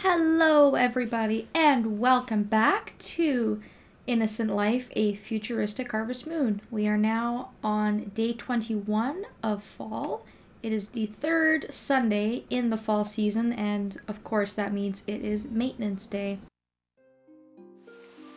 Hello everybody and welcome back to Innocent Life, a Futuristic Harvest Moon. We are now on day 21 of fall. It is the third Sunday in the fall season, and of course that means it is maintenance day.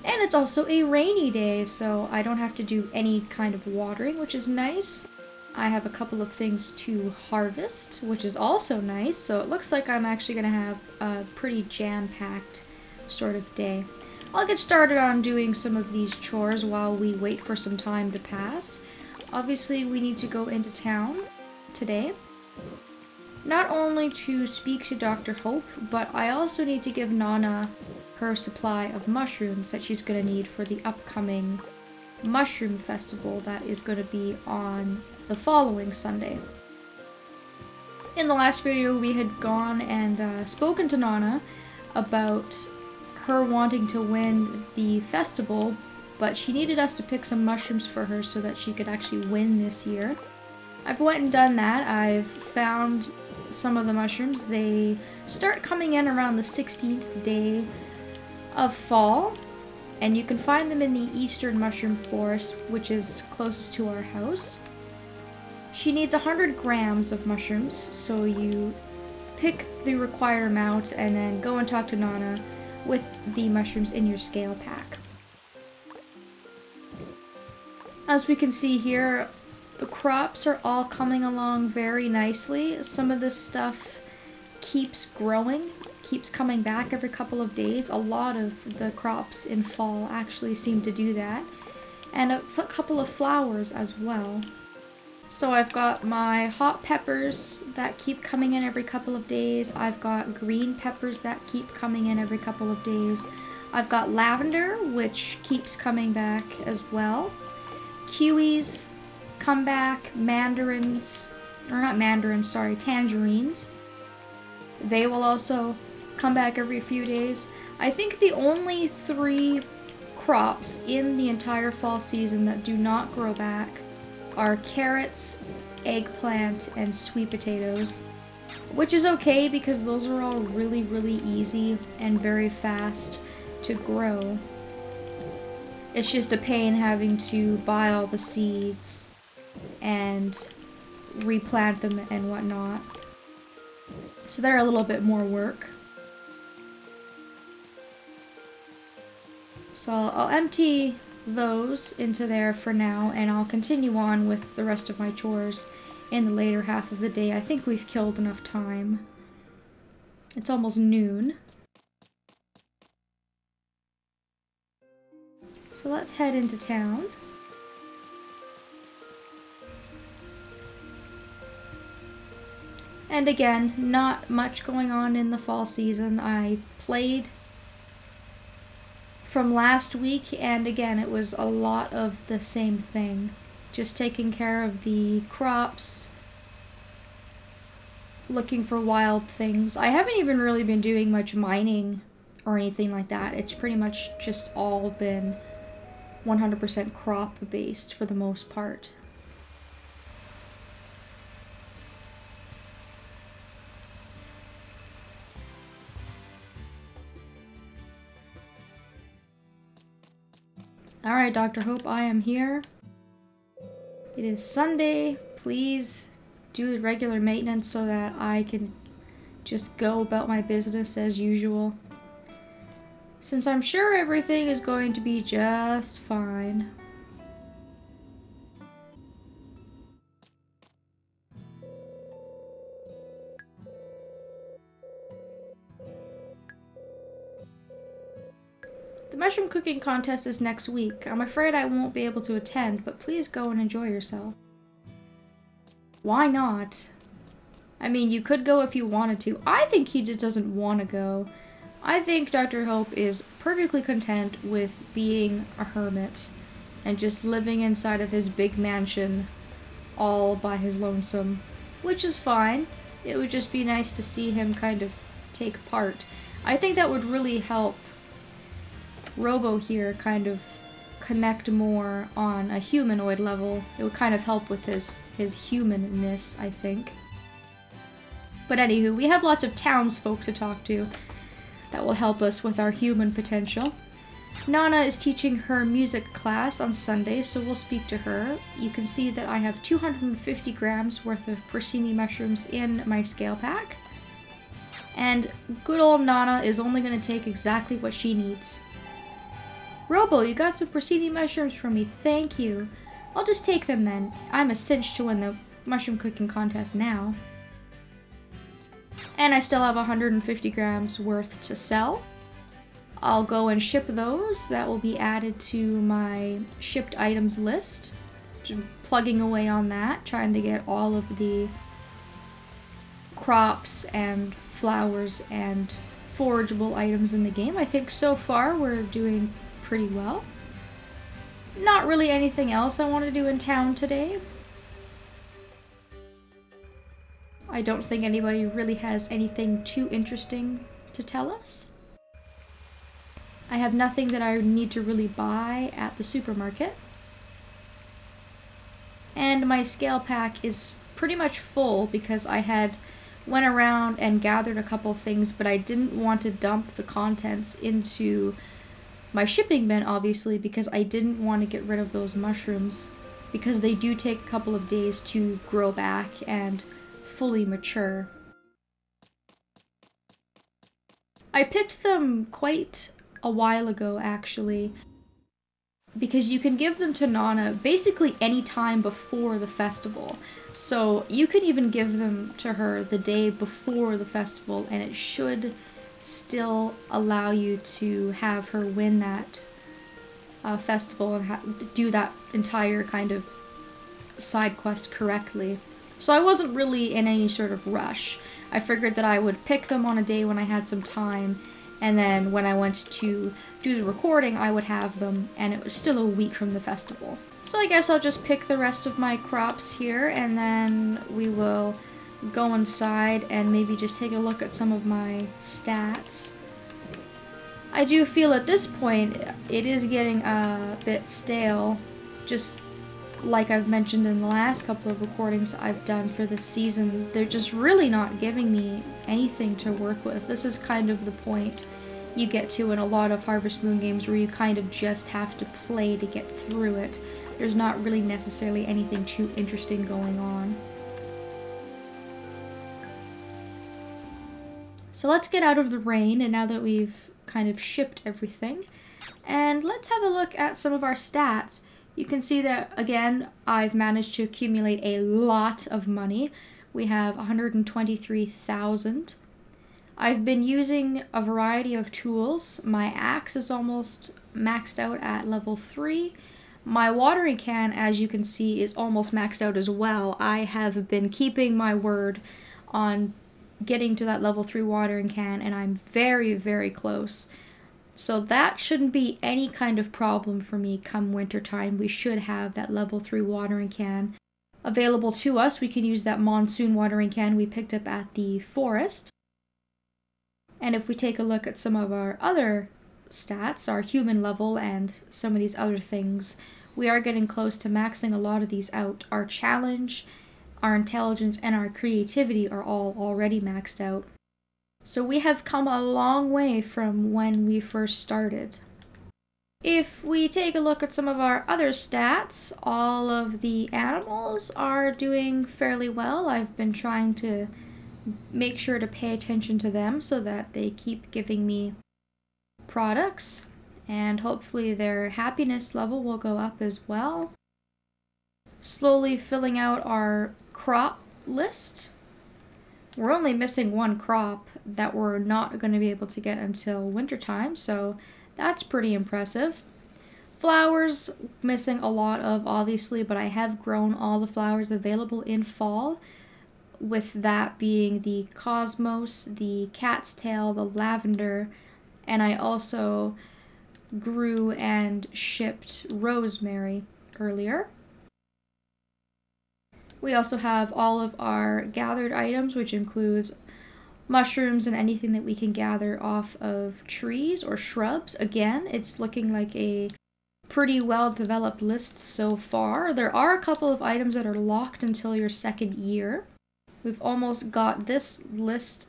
And it's also a rainy day, so I don't have to do any kind of watering, which is nice. I have a couple of things to harvest, which is also nice, so it looks like I'm actually going to have a pretty jam-packed sort of day. I'll get started on doing some of these chores while we wait for some time to pass. Obviously, we need to go into town today, not only to speak to Dr. Hope, but I also need to give Nana her supply of mushrooms that she's going to need for the upcoming mushroom festival that is going to be on the following Sunday. In the last video, we had gone and spoken to Nana about her wanting to win the festival, but she needed us to pick some mushrooms for her so that she could actually win this year. I've went and done that. I've found some of the mushrooms. They start coming in around the 16th day of fall, and you can find them in the Eastern Mushroom Forest, which is closest to our house. She needs 100 grams of mushrooms, so you pick the required amount and then go and talk to Nana with the mushrooms in your scale pack. As we can see here, the crops are all coming along very nicely. Some of this stuff keeps growing, keeps coming back every couple of days. A lot of the crops in fall actually seem to do that. And a couple of flowers as well. So I've got my hot peppers that keep coming in every couple of days. I've got green peppers that keep coming in every couple of days. I've got lavender, which keeps coming back as well. Kiwis come back, tangerines. They will also come back every few days. I think the only 3 crops in the entire fall season that do not grow back are carrots, eggplant, and sweet potatoes, which is okay because those are all really, really easy and very fast to grow. It's just a pain having to buy all the seeds and replant them and whatnot. So they're a little bit more work. So I'll empty those into there for now, and I'll continue on with the rest of my chores in the later half of the day. I think we've killed enough time. It's almost noon. So let's head into town. And again, not much going on in the fall season. I played from last week, and again, it was a lot of the same thing. Just taking care of the crops, looking for wild things. I haven't even really been doing much mining or anything like that. It's pretty much just all been 100% crop based for the most part. Alright, Dr. Hope, I am here. It is Sunday. Please do the regular maintenance so that I can just go about my business as usual. Since I'm sure everything is going to be just fine. The mushroom cooking contest is next week. I'm afraid I won't be able to attend, but please go and enjoy yourself. Why not? I mean, you could go if you wanted to. I think he just doesn't want to go. I think Dr. Hope is perfectly content with being a hermit and just living inside of his big mansion all by his lonesome, which is fine. It would just be nice to see him kind of take part. I think that would really help Robo here kind of connect more on a humanoid level. It would kind of help with his humanness, I think. But anywho, we have lots of townsfolk to talk to. That will help us with our human potential. Nana is teaching her music class on Sunday, so we'll speak to her. You can see that I have 250 grams worth of porcini mushrooms in my scale pack. And good old Nana is only going to take exactly what she needs. Robo, you got some porcini mushrooms for me, thank you. I'll just take them then. I'm a cinch to win the mushroom cooking contest now. And I still have 150 grams worth to sell. I'll go and ship those. That will be added to my shipped items list. Just plugging away on that, trying to get all of the crops and flowers and forageable items in the game. I think so far we're doing pretty well. Not really anything else I want to do in town today. I don't think anybody really has anything too interesting to tell us. I have nothing that I need to really buy at the supermarket. And my scale pack is pretty much full because I had went around and gathered a couple things, but I didn't want to dump the contents into my shipping bin, obviously, because I didn't want to get rid of those mushrooms because they do take a couple of days to grow back and fully mature. I picked them quite a while ago, actually, because you can give them to Nana basically any time before the festival. So you can even give them to her the day before the festival, and it should still allow you to have her win that festival and do that entire kind of side quest correctly. So I wasn't really in any sort of rush. I figured that I would pick them on a day when I had some time, and then when I went to do the recording, I would have them, and it was still a week from the festival. So I guess I'll just pick the rest of my crops here, and then we will go inside and maybe just take a look at some of my stats. I do feel at this point it is getting a bit stale, just like I've mentioned in the last couple of recordings I've done for this season. They're just really not giving me anything to work with. This is kind of the point you get to in a lot of Harvest Moon games where you kind of just have to play to get through it. There's not really necessarily anything too interesting going on. So let's get out of the rain, and now that we've kind of shipped everything, and let's have a look at some of our stats. You can see that, again, I've managed to accumulate a lot of money. We have 123,000. I've been using a variety of tools. My axe is almost maxed out at level 3. My watering can, as you can see, is almost maxed out as well. I have been keeping my word on getting to that level 3 watering can, and I'm very, very close. So that shouldn't be any kind of problem for me come winter time. We should have that level 3 watering can available to us. We can use that monsoon watering can we picked up at the forest. And if we take a look at some of our other stats, our human level and some of these other things, we are getting close to maxing a lot of these out. Our challenge, our intelligence, and our creativity are all already maxed out. So we have come a long way from when we first started. If we take a look at some of our other stats, all of the animals are doing fairly well. I've been trying to make sure to pay attention to them so that they keep giving me products, and hopefully their happiness level will go up as well. Slowly filling out our crop list. We're only missing one crop that we're not going to be able to get until wintertime, so that's pretty impressive. Flowers, missing a lot of, obviously, but I have grown all the flowers available in fall, with that being the cosmos, the cat's tail, the lavender, and I also grew and shipped rosemary earlier. We also have all of our gathered items, which includes mushrooms and anything that we can gather off of trees or shrubs. Again, it's looking like a pretty well developed list so far. There are a couple of items that are locked until your second year. We've almost got this list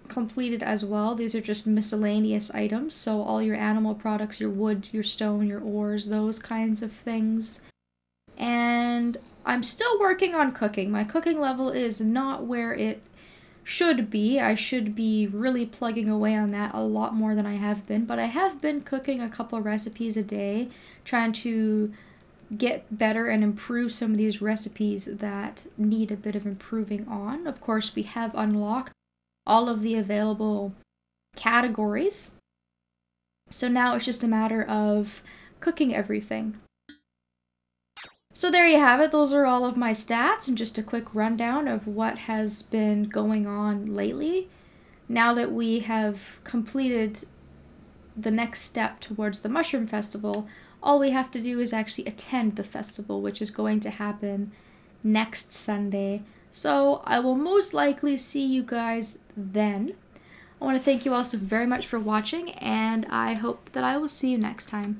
completed as well. These are just miscellaneous items, so all your animal products, your wood, your stone, your ores, those kinds of things. And I'm still working on cooking. My cooking level is not where it should be. I should be really plugging away on that a lot more than I have been, but I have been cooking a couple recipes a day, trying to get better and improve some of these recipes that need a bit of improving on. Of course, we have unlocked all of the available categories, so now it's just a matter of cooking everything. So there you have it. Those are all of my stats and just a quick rundown of what has been going on lately. Now that we have completed the next step towards the Mushroom Festival, all we have to do is actually attend the festival, which is going to happen next Sunday. So I will most likely see you guys then. I want to thank you all so very much for watching, and I hope that I will see you next time.